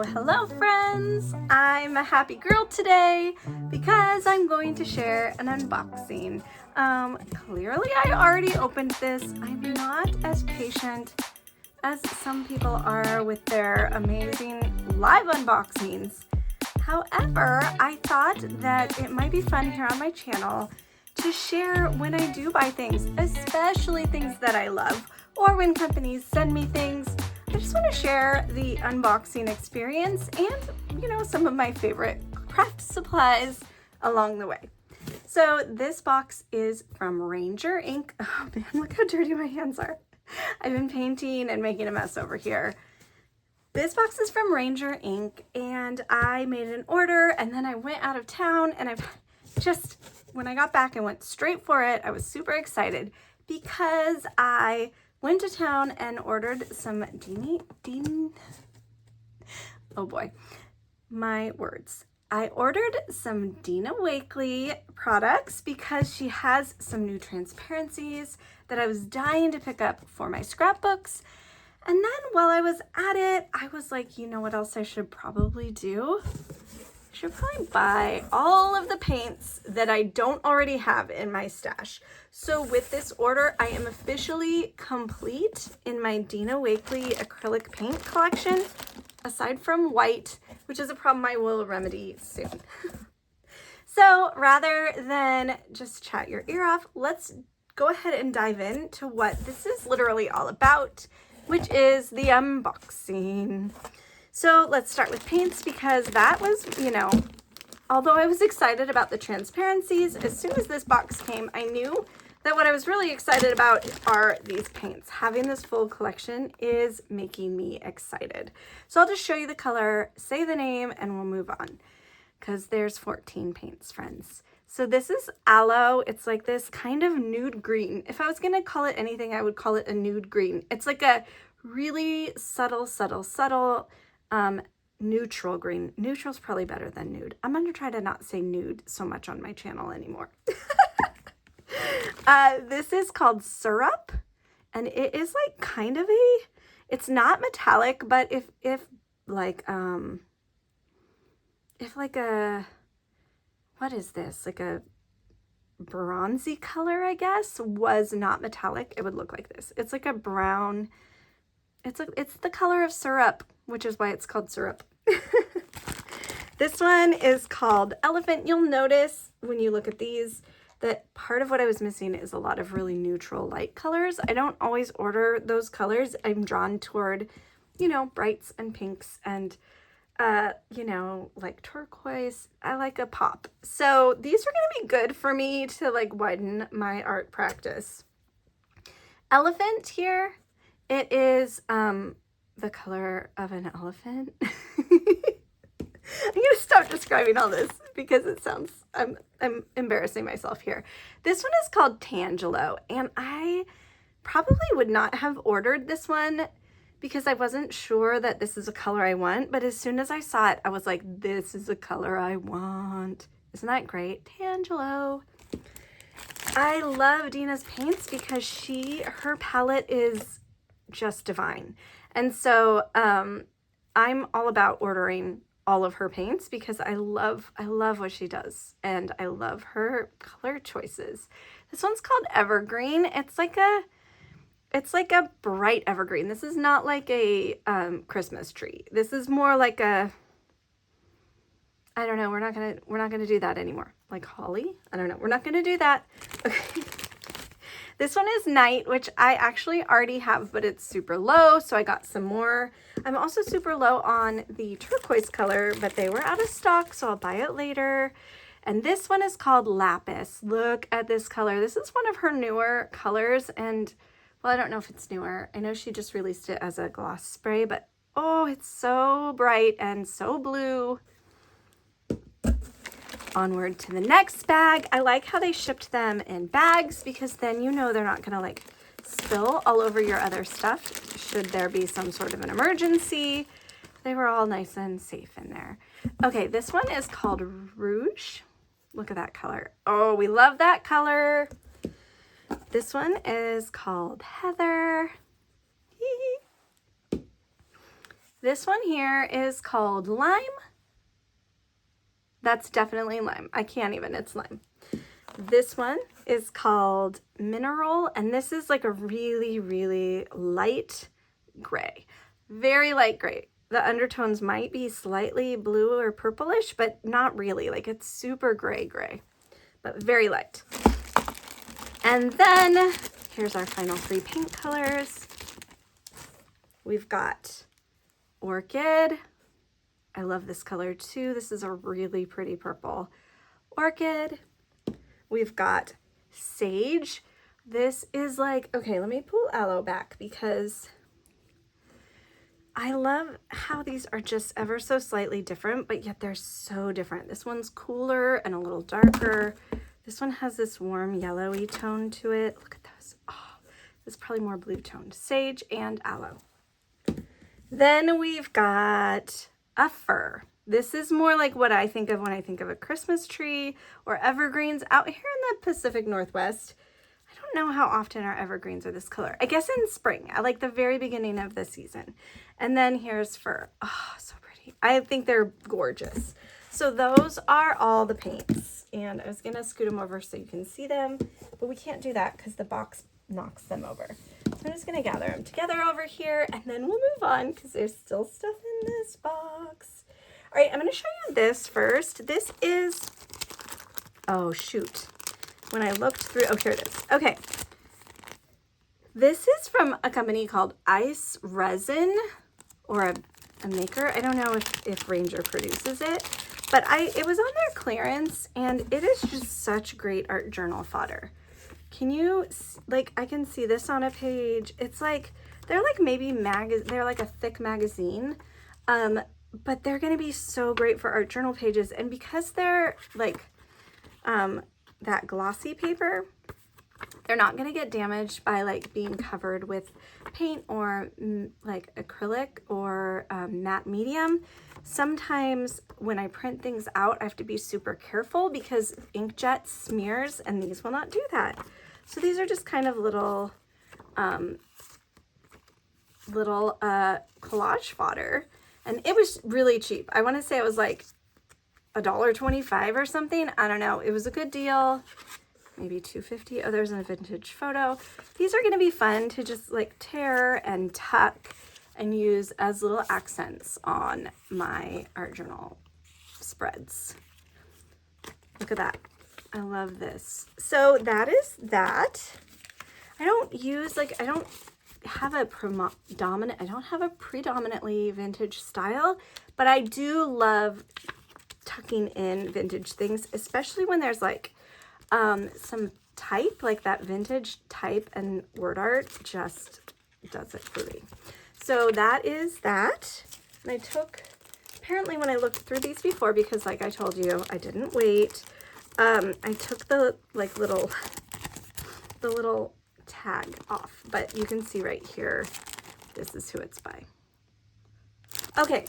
Hello friends! I'm a happy girl today because I'm going to share an unboxing. Clearly I already opened this. I'm not as patient as some people are with their amazing live unboxings. However, I thought that it might be fun here on my channel to share when I do buy things, especially things that I love, or when companies send me things. I just want to share the unboxing experience and, some of my favorite craft supplies along the way. So this box is from Ranger Ink. Oh man, look how dirty my hands are. I've been painting and making a mess over here. This box is from Ranger Ink, and I made an order and then I went out of town, and when I got back, I went straight for it. I was super excited because I went to town and ordered some oh boy, my words. I ordered some Dina Wakley products because she has some new transparencies that I was dying to pick up for my scrapbooks. And then while I was at it, I was like, you know what else I should probably do? I should probably buy all of the paints that I don't already have in my stash. So with this order, I am officially complete in my Dina Wakley acrylic paint collection, aside from white, which is a problem I will remedy soon. So rather than just chat your ear off, let's go ahead and dive into what this is literally all about, which is the unboxing. So let's start with paints, because that was, although I was excited about the transparencies, as soon as this box came, I knew that what I was really excited about are these paints. Having this full collection is making me excited. So I'll just show you the color, say the name, and we'll move on, because there's 14 paints, friends. So this is Aloe. It's like this kind of nude green. If I was gonna call it anything, I would call it a nude green. It's like a really subtle, neutral green. Neutral's probably better than nude. I'm gonna try to not say nude so much on my channel anymore. This is called Syrup, and it is like kind of it's not metallic, but if like a, what is this? Like a bronzy color, I guess, was not metallic, it would look like this. It's like a brown, it's the color of syrup, which is why it's called Syrup. This one is called Elephant. You'll notice when you look at these that part of what I was missing is a lot of really neutral light colors. I don't always order those colors. I'm drawn toward, brights and pinks and like turquoise. I like a pop. So these are going to be good for me to like widen my art practice. Elephant here, it is the color of an elephant. I'm going to stop describing all this because it sounds, I'm embarrassing myself here. This one is called Tangelo, and I probably would not have ordered this one because I wasn't sure that this is a color I want, but as soon as I saw it, I was like, this is a color I want. Isn't that great? Tangelo. I love Dina's paints because her palette is just divine. And so I'm all about ordering all of her paints because I love what she does, and I love her color choices. This one's called Evergreen. It's like a bright evergreen. This is not like a Christmas tree. This is more like a, I don't know, we're not gonna do that anymore. Like holly? I don't know. We're not gonna do that. Okay. This one is Night, which I actually already have, but it's super low, so I got some more. I'm also super low on the turquoise color, but they were out of stock, so I'll buy it later. And this one is called Lapis. Look at this color. This is one of her newer colors, and well, I don't know if it's newer. I know she just released it as a gloss spray, but oh, it's so bright and so blue. Onward to the next bag. I like how they shipped them in bags because then they're not gonna like spill all over your other stuff should there be some sort of an emergency. They were all nice and safe in there. Okay, this one is called Rouge. Look at that color. Oh, we love that color. This one is called Heather. This one here is called Lime. That's definitely lime. I can't even, it's lime. This one is called Mineral, and this is like a really, really light gray. Very light gray. The undertones might be slightly blue or purplish, but not really. Like it's super gray, but very light. And then here's our final 3 paint colors. We've got Orchid. I love this color too. This is a really pretty purple. Orchid. We've got Sage. This is like, okay, let me pull Aloe back because I love how these are just ever so slightly different, but yet they're so different. This one's cooler and a little darker. This one has this warm yellowy tone to it. Look at those. Oh, this is probably more blue toned. Sage and Aloe. Then we've got a Fir. This is more like what I think of when I think of a Christmas tree or evergreens out here in the Pacific Northwest. I don't know how often our evergreens are this color. I guess in spring, at like the very beginning of the season. And then here's Fir. Oh, so pretty. I think they're gorgeous. So those are all the paints. And I was going to scoot them over so you can see them, but we can't do that because the box knocks them over. So I'm just going to gather them together over here and then we'll move on because there's still stuff in this box. All right, I'm going to show you this first. This is, oh shoot. When I looked through, oh, here it is. Okay. This is from a company called Ice Resin or a maker. I don't know if Ranger produces it, but it was on their clearance and it is just such great art journal fodder. Can you, like, I can see this on a page. It's like, they're like maybe they're like a thick magazine, but they're going to be so great for art journal pages. And because they're like that glossy paper, they're not going to get damaged by like being covered with paint or like acrylic or matte medium. Sometimes when I print things out, I have to be super careful because inkjet smears and these will not do that. So these are just kind of little collage fodder. And it was really cheap. I want to say it was like $1.25 or something. I don't know. It was a good deal. Maybe $2.50. Oh, there's a vintage photo. These are going to be fun to just like tear and tuck and use as little accents on my art journal spreads. Look at that. I love this. So that is that. I don't have a predominantly vintage style, but I do love tucking in vintage things, especially when there's like some type, like that vintage type and word art just does it for me. So that is that. And I took, apparently when I looked through these before, because like I told you, I didn't wait, I took the like little tag off, but you can see right here, this is who it's by. Okay,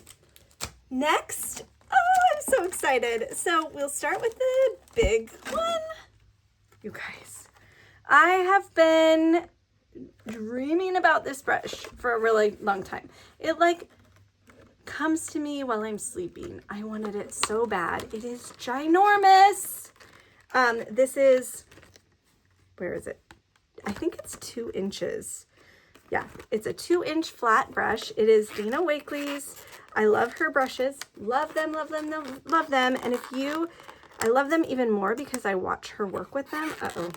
next, oh, I'm so excited. So we'll start with the big one. You guys, I have been dreaming about this brush for a really long time. It like comes to me while I'm sleeping. I wanted it so bad. It is ginormous. This is, where is it? I think it's 2 inches. Yeah, it's a 2-inch flat brush. It is Dina Wakley's. I love her brushes. Love them, love them, love them. And I love them even more because I watch her work with them. Uh-oh.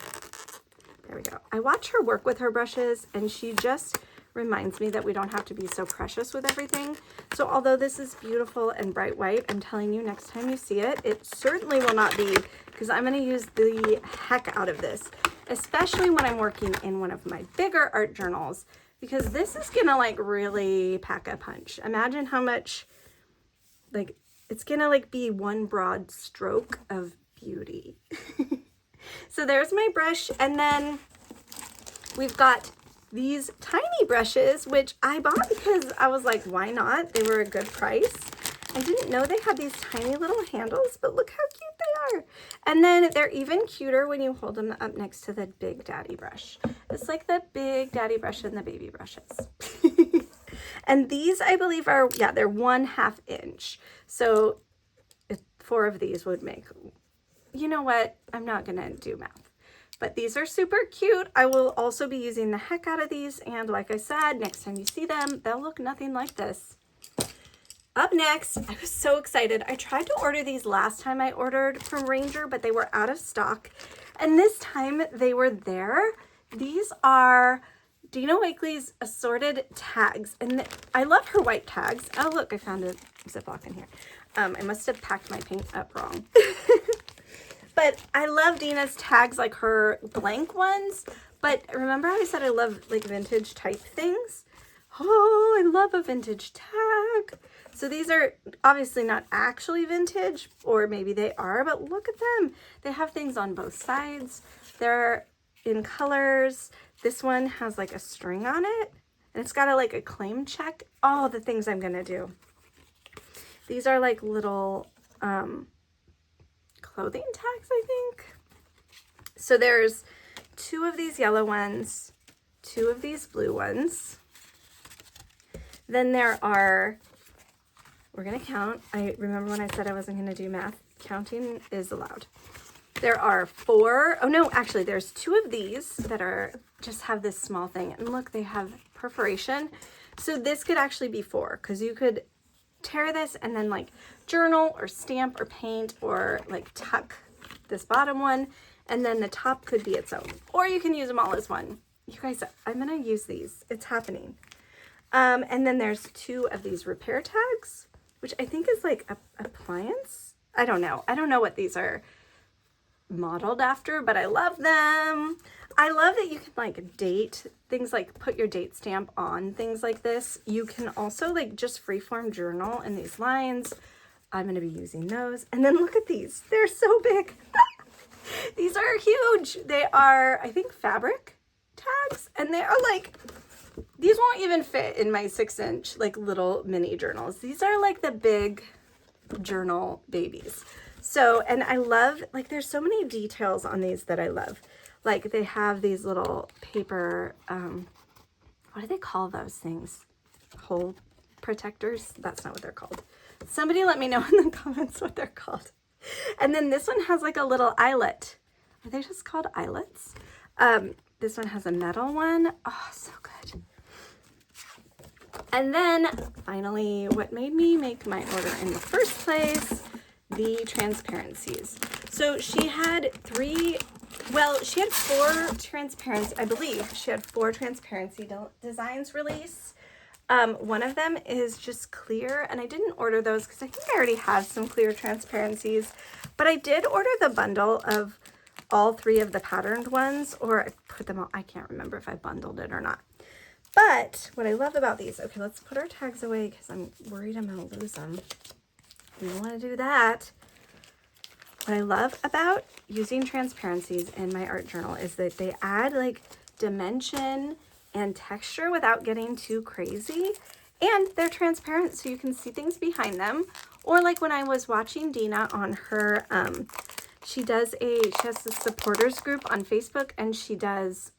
There we go. I watch her work with her brushes and she just reminds me that we don't have to be so precious with everything. So although this is beautiful and bright white, I'm telling you, next time you see it, it certainly will not be, because I'm going to use the heck out of this, especially when I'm working in one of my bigger art journals, because this is going to like really pack a punch. Imagine how much, like, it's going to like be one broad stroke of beauty. So there's my brush. And then we've got these tiny brushes, which I bought because I was like, why not? They were a good price. I didn't know they had these tiny little handles, but look how cute they are. And then they're even cuter when you hold them up next to the Big Daddy brush. It's like the Big Daddy brush and the baby brushes. And these, I believe, are, yeah, they're 1/2 inch. So 4 of these would make, you know what? I'm not going to do math. But these are super cute. I will also be using the heck out of these. And like I said, next time you see them, they'll look nothing like this. Up next, I was so excited. I tried to order these last time I ordered from Ranger, but they were out of stock. And this time they were there. These are Dina Wakley's assorted tags. And I love her white tags. Oh, look, I found a Ziploc in here. I must have packed my paint up wrong. But I love Dina's tags, like her blank ones. But remember how I said I love like vintage type things? Oh, I love a vintage tag. So these are obviously not actually vintage, or maybe they are, but look at them. They have things on both sides. They're in colors. This one has like a string on it, and it's got a claim check. Oh, the things I'm gonna do. These are like little clothing tags, I think. So there's 2 of these yellow ones, 2 of these blue ones. Then there are, we're going to count. I remember when I said I wasn't going to do math. Counting is allowed. There are 4. Oh no, actually there's 2 of these that are just have this small thing. And look, they have perforation. So this could actually be 4, because you could tear this and then like journal or stamp or paint or like tuck this bottom one. And then the top could be its own. Or you can use them all as one. You guys, I'm going to use these. It's happening. And then there's 2 of these repair tags, which I think is like a appliance. I don't know. I don't know what these are modeled after, but I love them. I love that you can like date things, like put your date stamp on things like this. You can also like just freeform journal in these lines. I'm going to be using those. And then look at these. They're so big. These are huge. They are, I think, fabric tags, and they are like, these won't even fit in my 6-inch like little mini journals. These are like the big journal babies. So, and I love, like, there's so many details on these that I love. Like they have these little paper, what do they call those things? Hole protectors? That's not what they're called. Somebody let me know in the comments what they're called. And then this one has like a little eyelet. Are they just called eyelets? This one has a metal one. Oh, so good. And then finally, what made me make my order in the first place, the transparencies. So she had 4 transparency, I believe she had 4 transparency designs release. One of them is just clear, and I didn't order those because I think I already have some clear transparencies, but I did order the bundle of all 3 of the patterned ones, or I put them all, I can't remember if I bundled it or not. But what I love about these, okay, let's put our tags away because I'm worried I'm going to lose them. We don't want to do that. What I love about using transparencies in my art journal is that they add like dimension and texture without getting too crazy. And they're transparent so you can see things behind them. Or like when I was watching Dina on her, she has this supporters group on Facebook, and she does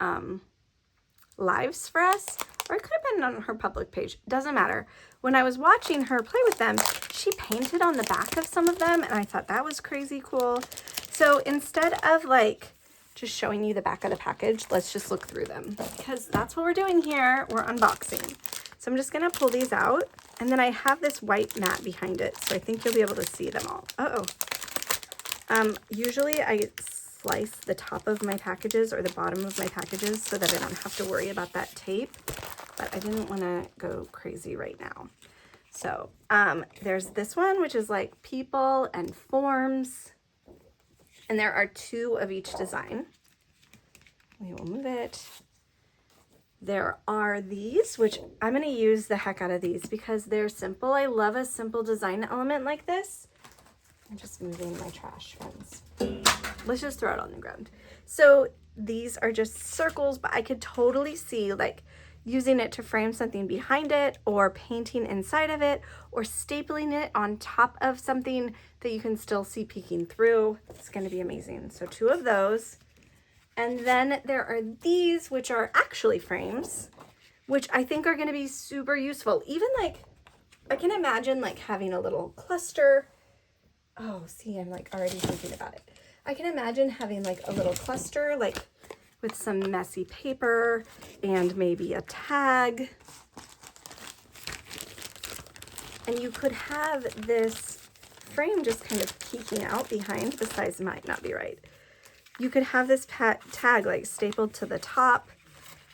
lives for us, or it could have been on her public page, doesn't matter. When I was watching her play with them, she painted on the back of some of them, and I thought that was crazy cool. So instead of like just showing you the back of the package, let's just look through them, because that's what we're doing here. We're unboxing. So I'm just gonna pull these out, and then I have this white mat behind it, so I think you'll be able to see them all. Usually I slice the top of my packages or the bottom of my packages so that I don't have to worry about that tape, but I didn't want to go crazy right now. So there's this one, which is like people and forms, and there are 2 of each design. We will move it. There are these, which I'm going to use the heck out of these because they're simple. I love a simple design element like this. I'm just moving my trash, friends. Let's just throw it on the ground. So these are just circles, but I could totally see like using it to frame something behind it, or painting inside of it, or stapling it on top of something that you can still see peeking through. It's going to be amazing. So 2 of those. And then there are these, which are actually frames, which I think are going to be super useful. Even like, I can imagine like having a little cluster. Oh, see, I'm like already thinking about it. I can imagine having like a little cluster, like with some messy paper and maybe a tag. And you could have this frame just kind of peeking out behind. The size might not be right. You could have this tag like stapled to the top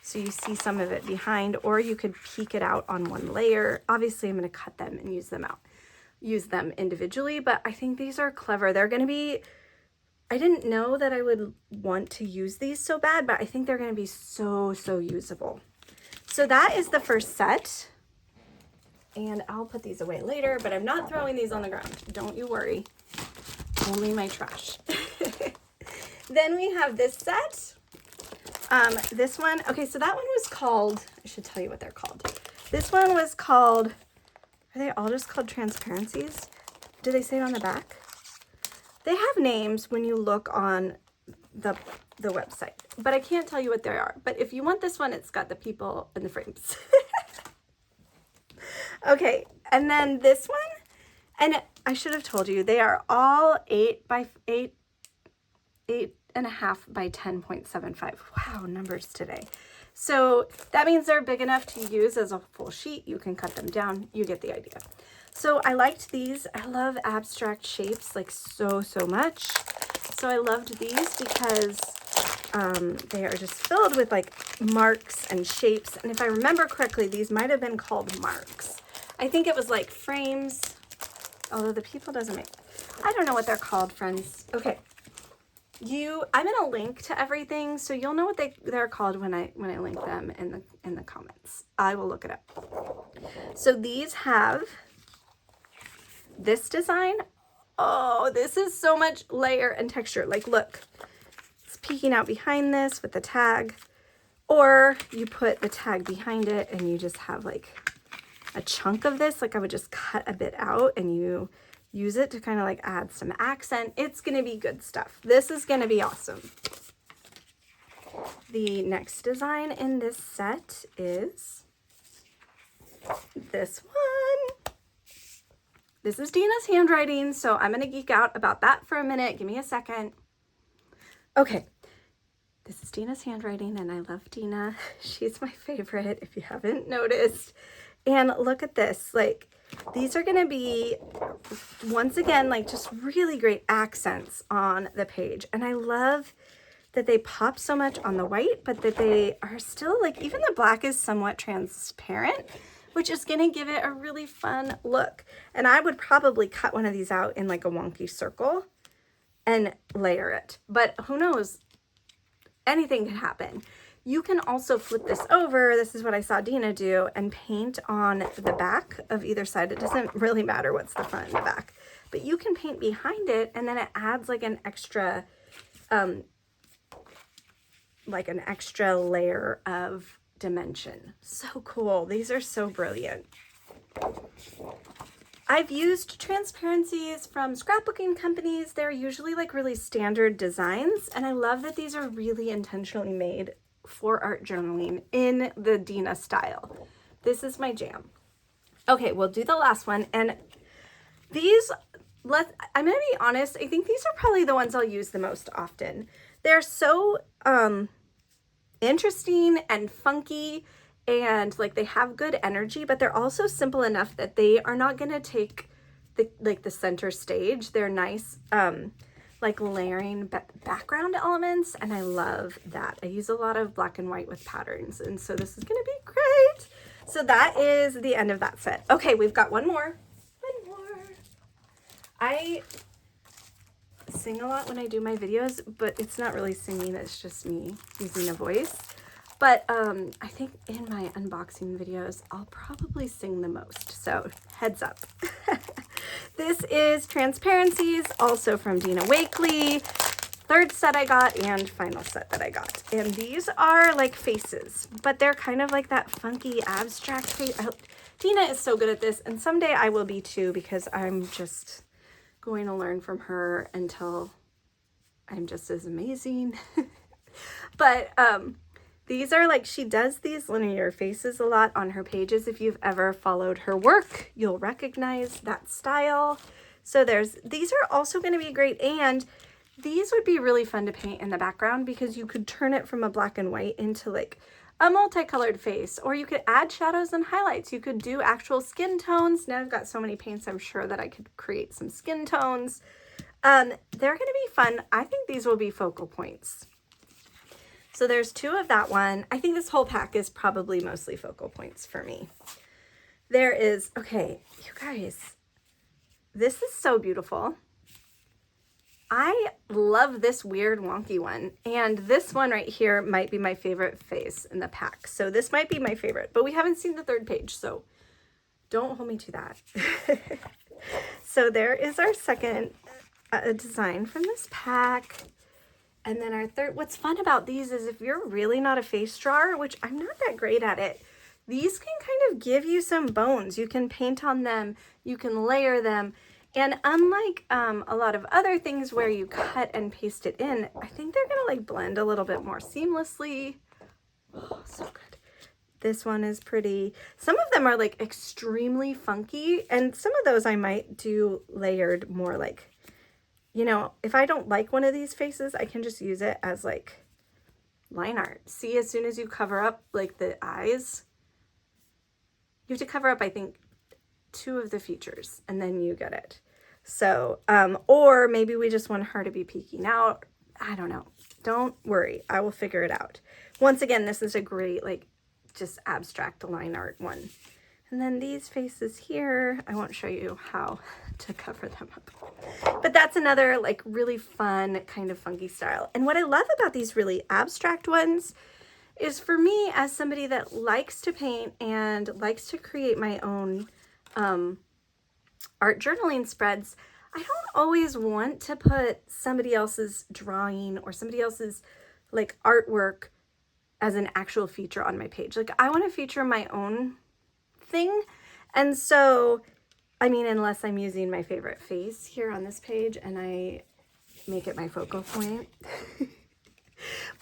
so you see some of it behind, or you could peek it out on one layer. Obviously, I'm going to cut them and use them individually, but I think these are clever. They're going to be, I didn't know that I would want to use these so bad, but I think they're going to be so, so usable. So that is the first set. And I'll put these away later, but I'm not throwing these on the ground. Don't you worry. Only my trash. Then we have this set. This one, okay, so that one was called, I should tell you what they're called. This one was called, are they all just called Transparencies? Do they say it on the back? They have names when you look on the website, but I can't tell you what they are. But if you want this one, it's got the people and the frames. Okay, and then this one, and I should have told you, they are all 8 by 8.5 by 10.75. Wow, numbers today. So that means they're big enough to use as a full sheet. You can cut them down. You get the idea. So I liked these. I love abstract shapes like so, so much. So I loved these because they are just filled with like marks and shapes. And if I remember correctly, these might have been called marks. I think it was like frames, although the people doesn't make, I don't know what they're called, friends. Okay. I'm going to link to everything, so you'll know what they're called when I link them in the comments. I will look it up. So these have this design. Oh, this is so much layer and texture. Like, look, it's peeking out behind this with the tag, or you put the tag behind it and you just have like a chunk of this. Like I would just cut a bit out and you use it to kind of like add some accent. It's going to be good stuff. This is going to be awesome. The next design in this set is this one. This is Dina's handwriting, so I'm going to geek out about that for a minute. Give me a second. Okay. This is Dina's handwriting, and I love Dina. She's my favorite, if you haven't noticed. And look at this. Like, these are going to be, once again, like just really great accents on the page. And I love that they pop so much on the white, but that they are still like, even the black is somewhat transparent, which is going to give it a really fun look. And I would probably cut one of these out in like a wonky circle and layer it. But who knows? Anything could happen. You can also flip this over. This is what I saw Dina do, and paint on the back of either side. It doesn't really matter what's the front and the back, but you can paint behind it, and then it adds like an extra layer of dimension. So cool. These are so brilliant. I've used transparencies from scrapbooking companies. They're usually like really standard designs, and I love that these are really intentionally made for art journaling in the Dina style. This is my jam. Okay, we'll do the last one, and these, I'm gonna be honest, I think these are probably the ones I'll use the most often. They're so interesting and funky, and like they have good energy, but they're also simple enough that they are not gonna take the center stage. They're nice like layering background elements, and I love that. I use a lot of black and white with patterns, and so this is gonna be great. So that is the end of that set. Okay, we've got one more. I sing a lot when I do my videos, but it's not really singing, it's just me using a voice. But I think in my unboxing videos, I'll probably sing the most, so heads up. This is Transparencies, also from Dina Wakley. Third set I got and final set that I got. And these are like faces, but they're kind of like that funky abstract face. Dina is so good at this, and someday I will be too, because I'm just going to learn from her until I'm just as amazing. But These are like, she does these linear faces a lot on her pages. If you've ever followed her work, you'll recognize that style. So these are also going to be great. And these would be really fun to paint in the background because you could turn it from a black and white into like a multicolored face, or you could add shadows and highlights. You could do actual skin tones. Now I've got so many paints, I'm sure that I could create some skin tones. They're going to be fun. I think these will be focal points. So there's 2 of that one. I think this whole pack is probably mostly focal points for me. There is, okay, you guys, this is so beautiful. I love this weird wonky one. And this one right here might be my favorite face in the pack. So this might be my favorite, but we haven't seen the 3rd page, so don't hold me to that. So there is our second design from this pack. And then our 3rd, what's fun about these is if you're really not a face drawer, which I'm not that great at it, these can kind of give you some bones. You can paint on them, you can layer them. And unlike a lot of other things where you cut and paste it in, I think they're gonna like blend a little bit more seamlessly. Oh, so good. This one is pretty. Some of them are like extremely funky, and some of those I might do layered more like, you know, if I don't like one of these faces, I can just use it as like line art. See, as soon as you cover up like the eyes, you have to cover up, I think, 2 of the features and then you get it. So, or maybe we just want her to be peeking out. I don't know. Don't worry. I will figure it out. Once again, this is a great, like, just abstract line art one. And then these faces here, I won't show you how to cover them up. But that's another like really fun kind of funky style. And what I love about these really abstract ones is, for me as somebody that likes to paint and likes to create my own art journaling spreads, I don't always want to put somebody else's drawing or somebody else's like artwork as an actual feature on my page. Like, I want to feature my own thing. And so, I mean, unless I'm using my favorite face here on this page and I make it my focal point.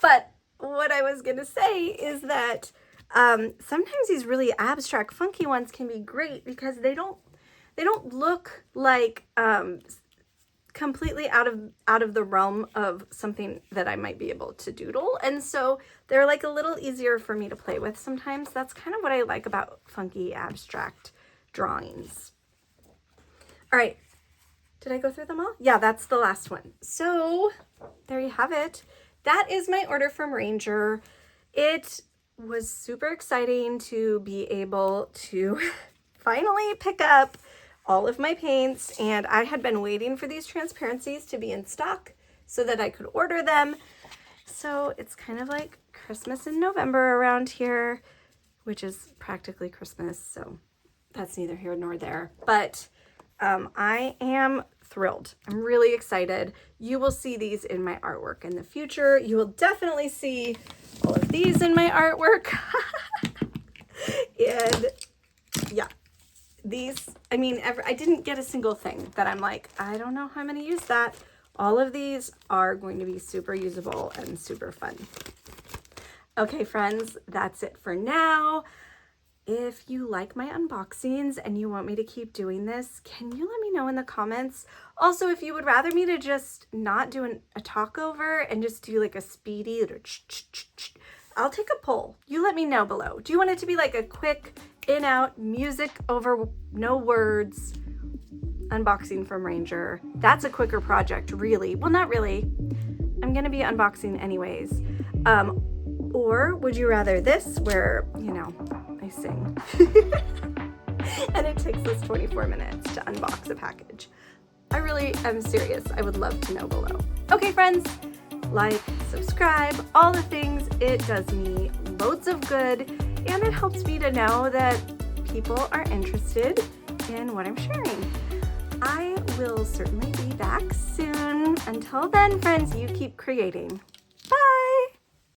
But what I was gonna say is that sometimes these really abstract, funky ones can be great because they don't look like completely out of the realm of something that I might be able to doodle. And so they're like a little easier for me to play with sometimes. That's kind of what I like about funky abstract drawings. All right, did I go through them all? Yeah, that's the last one. So there you have it. That is my order from Ranger. It was super exciting to be able to finally pick up all of my paints, and I had been waiting for these transparencies to be in stock so that I could order them. So it's kind of like Christmas in November around here, which is practically Christmas, so that's neither here nor there. But I am thrilled. I'm really excited. You will see these in my artwork in the future. You will definitely see all of these in my artwork. And yeah, these, I mean, I didn't get a single thing that I'm like, I don't know how I'm going to use that. All of these are going to be super usable and super fun. Okay, friends, that's it for now. If you like my unboxings and you want me to keep doing this, can you let me know in the comments? Also, if you would rather me to just not do a talk over and just do like a speedy, I'll take a poll. You let me know below. Do you want it to be like a quick in out music over no words unboxing from Ranger? That's a quicker project, really. Well, not really. I'm gonna be unboxing anyways. Or would you rather this where, you know, I sing and it takes us 24 minutes to unbox a package? I really am serious. I would love to know below. Okay, friends, like, subscribe, all the things. It does me loads of good, and it helps me to know that people are interested in what I'm sharing. I will certainly be back soon. Until then, friends, you keep creating.